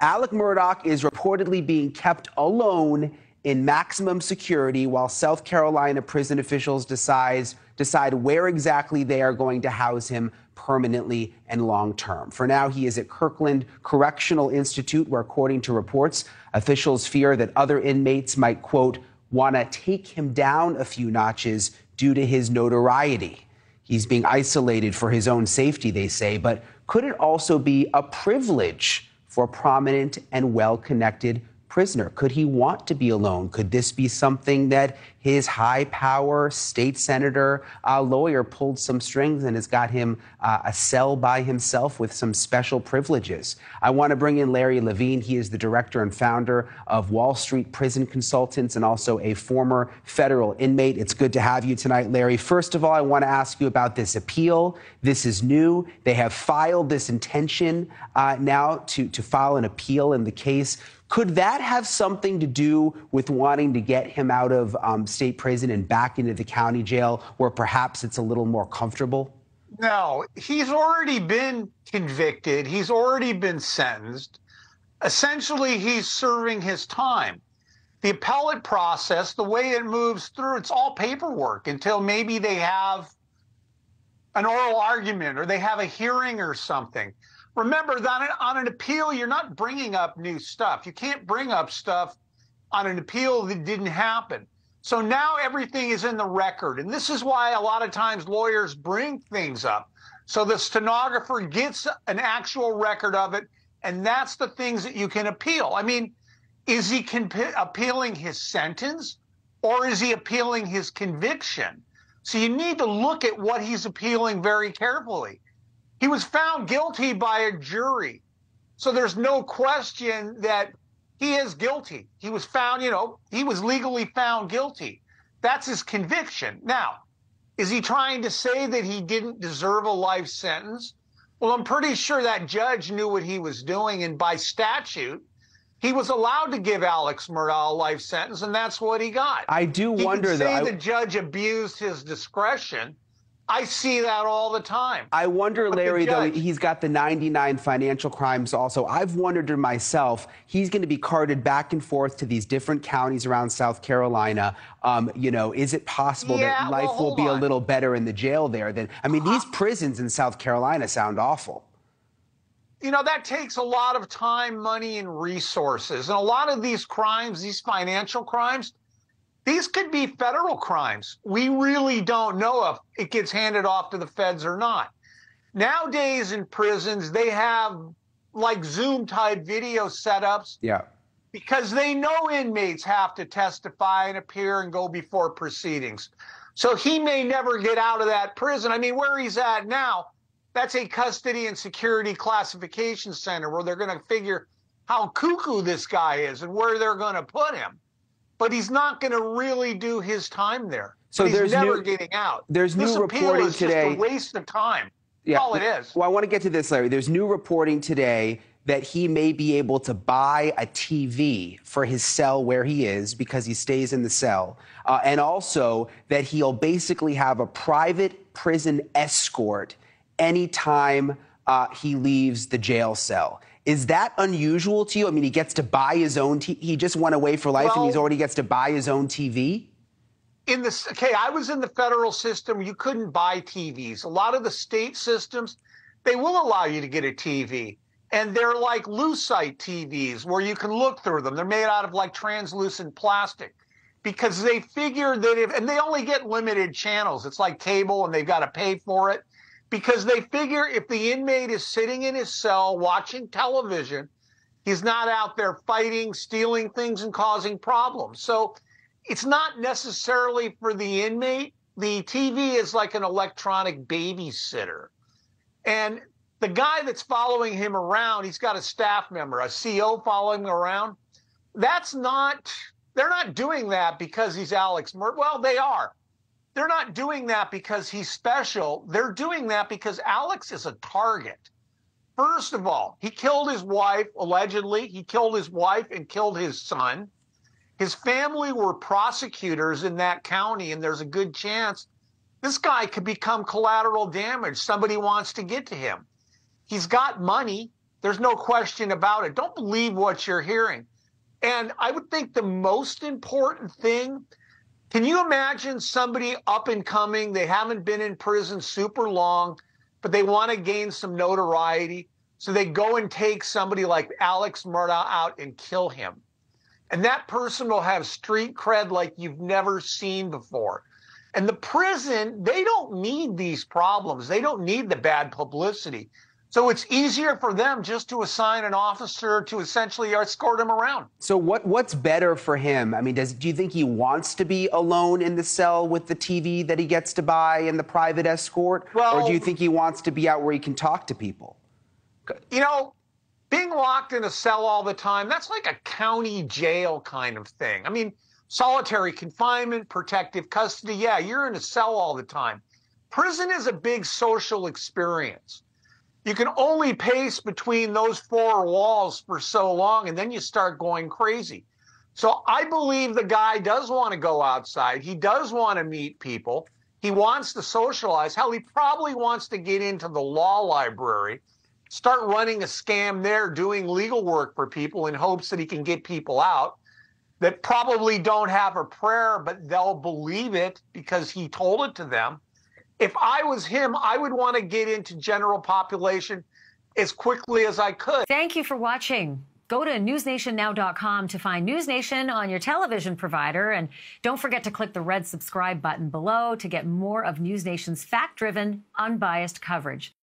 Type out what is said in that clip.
Alec Murdaugh is reportedly being kept alone in maximum security while South Carolina prison officials decide where exactly they are going to house him permanently and long term. For now, he is at Kirkland Correctional Institute, where, according to reports, officials fear that other inmates might, quote, want to take him down a few notches due to his notoriety. He's being isolated for his own safety, they say, but could it also be a privilege for a prominent and well-connected prisoner? Could he want to be alone? Could this be something that his high-power state senator lawyer pulled some strings and has got him a cell by himself with some special privileges? I want to bring in Larry Levine. He is the director and founder of Wall Street Prison Consultants and also a former federal inmate. It's good to have you tonight, Larry. First of all, I want to ask you about this appeal. This is new. They have filed this intention now to file an appeal in the case. Could that have something to do with wanting to get him out of state prison and back into the county jail where perhaps it's a little more comfortable? No, he's already been convicted. He's already been sentenced. Essentially, he's serving his time. The appellate process, the way it moves through, it's all paperwork until maybe they have an oral argument or they have a hearing or something. Remember that on an appeal, you're not bringing up new stuff. You can't bring up stuff on an appeal that didn't happen. So now everything is in the record. And this is why a lot of times lawyers bring things up. So the stenographer gets an actual record of it. And that's the things that you can appeal. I mean, is he appealing his sentence or is he appealing his conviction? So you need to look at what he's appealing very carefully. He was found guilty by a jury. So there's no question that he is guilty. He was found, he was legally found guilty. That's his conviction. Now, is he trying to say that he didn't deserve a life sentence? Well, I'm pretty sure that judge knew what he was doing. And by statute, he was allowed to give Alex Murdaugh a life sentence, and that's what he got. I do wonder, though. You can say the judge abused his discretion. I see that all the time. I wonder, Larry, though, he's got the 99 financial crimes also. I've wondered to myself, he's going to be carted back and forth to these different counties around South Carolina. Is it possible that life will be a little better in the jail there? These prisons in South Carolina sound awful. That takes a lot of time, money, and resources. And a lot of these crimes, these financial crimes, these could be federal crimes. We really don't know if it gets handed off to the feds or not. Nowadays in prisons, they have like Zoom-type video setups. Yeah. Because they know inmates have to testify and appear and go before proceedings. So he may never get out of that prison. I mean, where he's at now, that's a custody and security classification center where they're going to figure how cuckoo this guy is and where they're going to put him. But he's not going to really do his time there. So he's never getting out. There's new reporting today. Just a waste of time. Yeah. All it is. Well, I want to get to this, Larry. There's new reporting today that he may be able to buy a TV for his cell where he is because he stays in the cell. And also that he'll basically have a private prison escort anytime he leaves the jail cell. Is that unusual to you? I mean, he gets to buy his own he just went away for life and he's already gets to buy his own TV? I was in the federal system. You couldn't buy TVs. A lot of the state systems, they will allow you to get a TV. And they're like lucite TVs where you can look through them. They're made out of like translucent plastic because they figure that and they only get limited channels. It's like cable and they've got to pay for it. Because they figure if the inmate is sitting in his cell watching television, he's not out there fighting, stealing things, and causing problems. So it's not necessarily for the inmate. The TV is like an electronic babysitter. And the guy that's following him around, he's got a staff member, a CO following him around. They're not doing that because he's Alex Murdaugh. Well, they are. They're not doing that because he's special. They're doing that because Alex is a target. First of all, he killed his wife, allegedly. He killed his wife and killed his son. His family were prosecutors in that county, and there's a good chance this guy could become collateral damage. Somebody wants to get to him. He's got money. There's no question about it. Don't believe what you're hearing. And I would think the most important thing, can you imagine somebody up and coming, they haven't been in prison super long, but they want to gain some notoriety. So they go and take somebody like Alex Murdaugh out and kill him. And that person will have street cred like you've never seen before. And the prison, they don't need these problems. They don't need the bad publicity. So it's easier for them just to assign an officer to essentially escort him around. So what's better for him? I mean, do you think he wants to be alone in the cell with the TV that he gets to buy and the private escort? Well, or do you think he wants to be out where he can talk to people? You know, being locked in a cell all the time, that's like a county jail kind of thing. I mean, solitary confinement, protective custody, yeah, you're in a cell all the time. Prison is a big social experience. You can only pace between those four walls for so long, and then you start going crazy. So I believe the guy does want to go outside. He does want to meet people. He wants to socialize. Hell, he probably wants to get into the law library, start running a scam there, doing legal work for people in hopes that he can get people out that probably don't have a prayer, but they'll believe it because he told it to them. If I was him, I would want to get into general population as quickly as I could. Thank you for watching. Go to newsnationnow.com to find News Nation on your television provider. And don't forget to click the red subscribe button below to get more of News Nation's fact-driven, unbiased coverage.